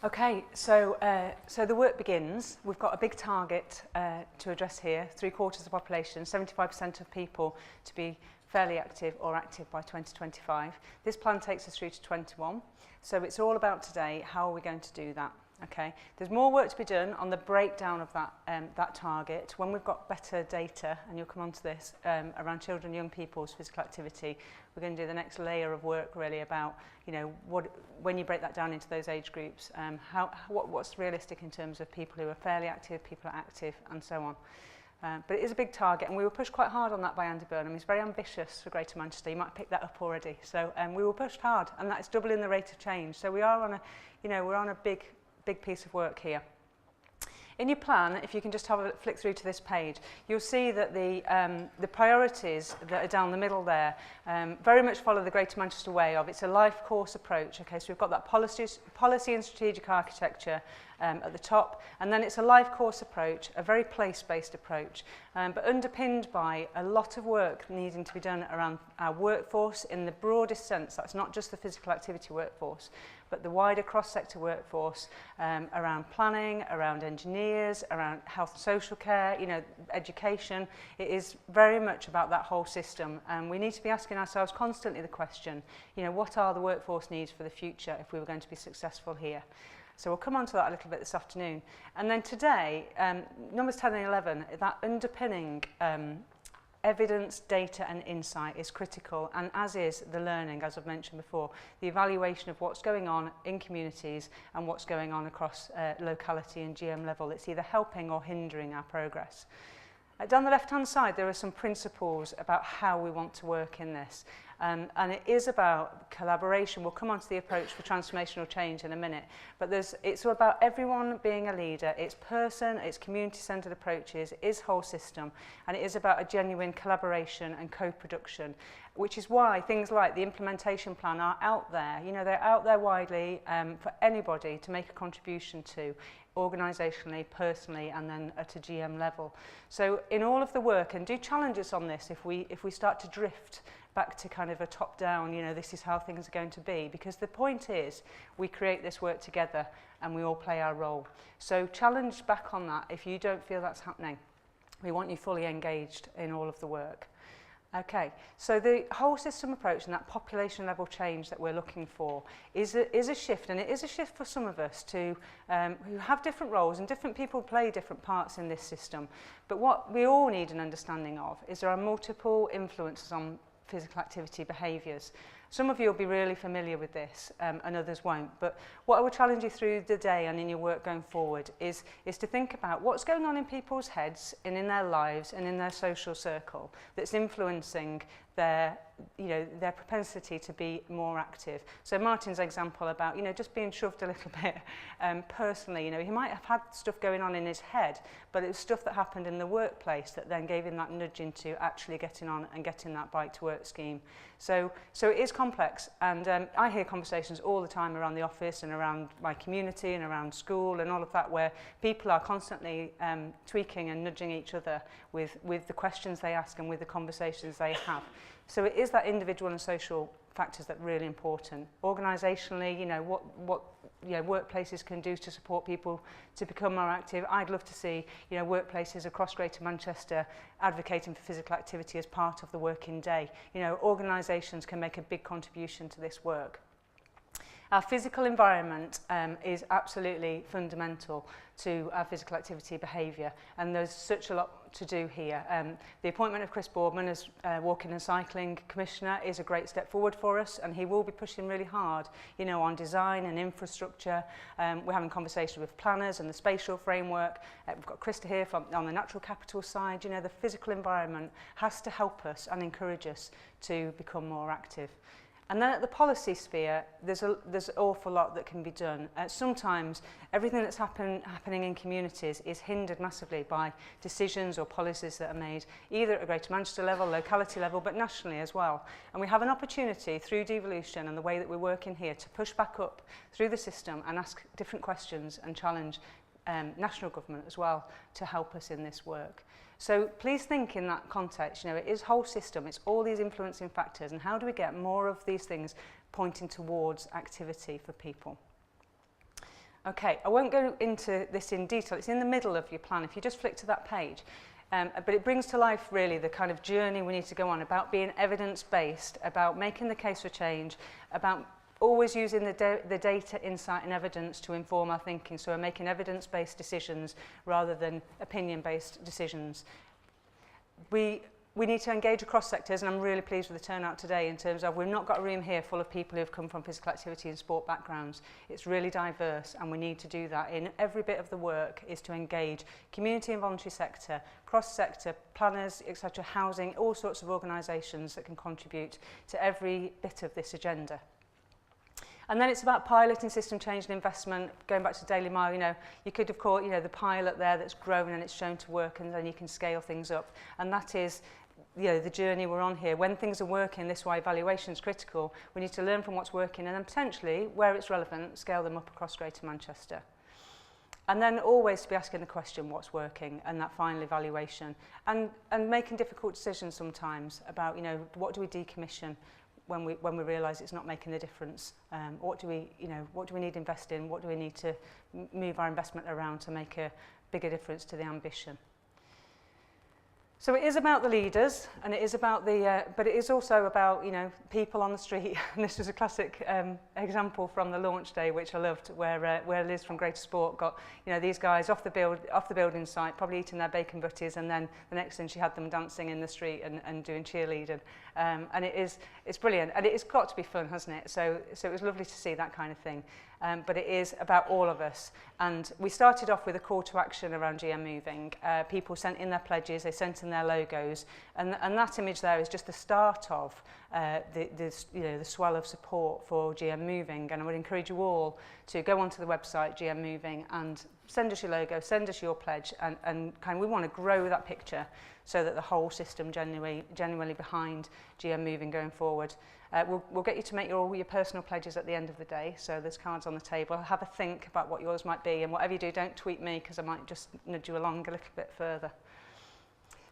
Okay, so the work begins. We've got a big target to address here. 3/4 of the population, 75% of people to be fairly active or active by 2025. This plan takes us through to 21. So it's all about today, how are we going to do that? Okay, there's more work to be done on the breakdown of that target. When we've got better data, and you'll come on to this, around children and young people's physical activity, we're going to do the next layer of work really about, you know, when you break that down into those age groups, what's realistic in terms of people who are fairly active, people are active, and so on. But it is a big target, and we were pushed quite hard on that by Andy Burnham. He's very ambitious for Greater Manchester. You might have picked that up already. So we were pushed hard, and that is doubling the rate of change. So we are on a, you know, we're on a big piece of work here. In your plan, if you can just have a flick through to this page, you'll see that the priorities that are down the middle there very much follow the Greater Manchester way of. It's a life course approach. Okay, so we've got that policy and strategic architecture at the top, and then it's a life course approach, a very place-based approach, but underpinned by a lot of work needing to be done around our workforce in the broadest sense. That's not just the physical activity workforce, but the wider cross-sector workforce, around planning, around engineers, around health and social care, you know, education. It is very much about that whole system, and we need to be asking ourselves constantly the question, you know, what are the workforce needs for the future if we were going to be successful here? So we'll come on to that a little bit this afternoon. And then today, numbers 10 and 11, that underpinning evidence, data and insight is critical, and as is the learning, as I've mentioned before, the evaluation of what's going on in communities and what's going on across locality and GM level. It's either helping or hindering our progress. Down the left-hand side, there are some principles about how we want to work in this. And it is about collaboration. We'll come on to the approach for transformational change in a minute. But it's about everyone being a leader. It's person, it's community-centred approaches, it is whole system. And it is about a genuine collaboration and co-production, which is why things like the implementation plan are out there. You know, they're out there widely for anybody to make a contribution to, organisationally, personally, and then at a GM level. So in all of the work, and do challenge us on this if we start to drift back to kind of a top-down, you know, this is how things are going to be, because the point is we create this work together and we all play our role. So challenge back on that if you don't feel that's happening. We want you fully engaged in all of the work. Okay, so the whole system approach and that population level change that we're looking for is a shift, and it is a shift for some of us to who have different roles, and different people play different parts in this system. But what we all need an understanding of is there are multiple influences on physical activity behaviours. Some of you will be really familiar with this, and others won't. But what I will challenge you through the day and in your work going forward is to think about what's going on in people's heads and in their lives and in their social circle that's influencing their propensity to be more active. So Martin's example about, you know, just being shoved a little bit personally, you know, he might have had stuff going on in his head, but it was stuff that happened in the workplace that then gave him that nudge into actually getting on and getting that bike to work scheme. So it is complex, and I hear conversations all the time around the office and around my community and around school and all of that, where people are constantly tweaking and nudging each other with the questions they ask and with the conversations they have. So it is that individual and social factors that are really important. Organisationally, you know, what workplaces can do to support people to become more active. I'd love to see, you know, workplaces across Greater Manchester advocating for physical activity as part of the working day. You know, organisations can make a big contribution to this work. Our physical environment is absolutely fundamental to our physical activity behaviour, and there's such a lot to do here. The appointment of Chris Boardman as Walking and Cycling Commissioner is a great step forward for us, and he will be pushing really hard, you know, on design and infrastructure. We're having conversations with planners and the spatial framework. We've got Krista here on the natural capital side. You know, the physical environment has to help us and encourage us to become more active. And then at the policy sphere, there's an awful lot that can be done. Sometimes everything that's happening in communities is hindered massively by decisions or policies that are made, either at a Greater Manchester level, locality level, but nationally as well. And we have an opportunity through devolution and the way that we're working here to push back up through the system and ask different questions and challenge national government as well to help us in this work. So please think in that context, you know, it is whole system, it's all these influencing factors, and how do we get more of these things pointing towards activity for people? Okay, I won't go into this in detail. It's in the middle of your plan. If you just flick to that page. But it brings to life really the kind of journey we need to go on about being evidence-based, about making the case for change, about always using the data, insight and evidence to inform our thinking. So we're making evidence-based decisions rather than opinion-based decisions. We need to engage across sectors, and I'm really pleased with the turnout today in terms of we've not got a room here full of people who've come from physical activity and sport backgrounds. It's really diverse, and we need to do that. In every bit of the work is to engage community and voluntary sector, cross-sector, planners, etc., housing, all sorts of organisations that can contribute to every bit of this agenda. And then it's about piloting system change and investment. Going back to Daily Mile, you could have caught, the pilot there that's grown and it's shown to work, and then you can scale things up. And that is, the journey we're on here. When things are working, this is why evaluation is critical. We need to learn from what's working and then potentially, where it's relevant, scale them up across Greater Manchester. And then always to be asking the question, what's working, and that final evaluation. And making difficult decisions sometimes about, what do we decommission when we realise it's not making a difference? What do we need to invest in? What do we need to move our investment around to make a bigger difference to the ambition? So it is about the leaders, and it is about but it is also about, people on the street. And this was a classic example from the launch day, which I loved, where Liz from Greater Sport got, these guys off the building site, probably eating their bacon butties, and then the next thing she had them dancing in the street and doing cheerleading. And it's brilliant, and it's got to be fun, hasn't it? So it was lovely to see that kind of thing. But it is about all of us. And we started off with a call to action around GM Moving. People sent in their pledges, they sent in their logos, and that image there is just the start of the swell of support for GM Moving. And I would encourage you all to go onto the website, GM Moving, and send us your logo, send us your pledge, and we want to grow that picture so that the whole system genuinely behind GM Moving going forward. We'll get you to make all your personal pledges at the end of the day, so there's cards on the table. Have a think about what yours might be, and whatever you do, don't tweet me, because I might just nudge you along a little bit further.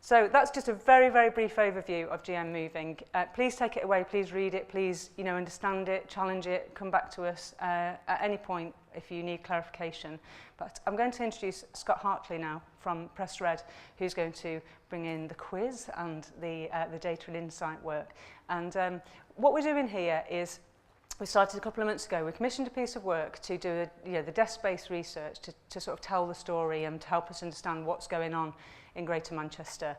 So that's just a very, very brief overview of GM Moving. Please take it away, please read it, please understand it, challenge it, come back to us at any point if you need clarification. But I'm going to introduce Scott Hartley now from Press Red, who's going to bring in the quiz and the data and insight work. And what we're doing here is, we started a couple of months ago. We commissioned a piece of work to do the desk-based research to sort of tell the story and to help us understand what's going on in Greater Manchester.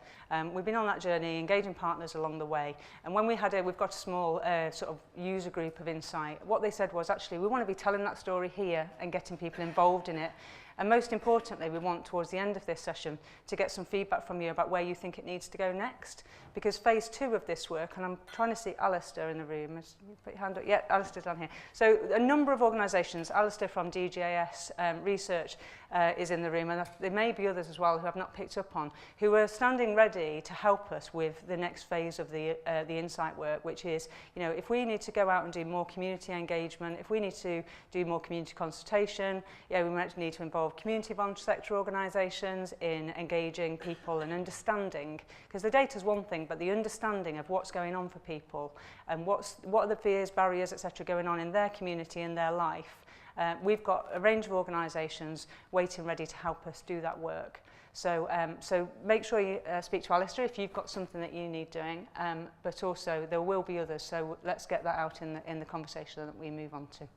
We've been on that journey, engaging partners along the way. And when we've got a small sort of user group of insight, what they said was, actually, we want to be telling that story here and getting people involved in it. And most importantly, we want, towards the end of this session, to get some feedback from you about where you think it needs to go next. Because phase 2 of this work, and I'm trying to see Alistair in the room. Put your hand up. Yeah, Alistair's down here. So a number of organisations, Alistair from DJS Research is in the room, and there may be others as well who I've not picked up on, who are standing ready to help us with the next phase of the insight work, which is, if we need to go out and do more community engagement, if we need to do more community consultation, we might need to involve community voluntary sector organisations in engaging people and understanding, because the data is one thing, but the understanding of what's going on for people and what are the fears, barriers, etc. going on in their community and their life. We've got a range of organisations waiting ready to help us do that work. So make sure you speak to Alistair if you've got something that you need doing, but also there will be others, so let's get that out in the conversation that we move on to.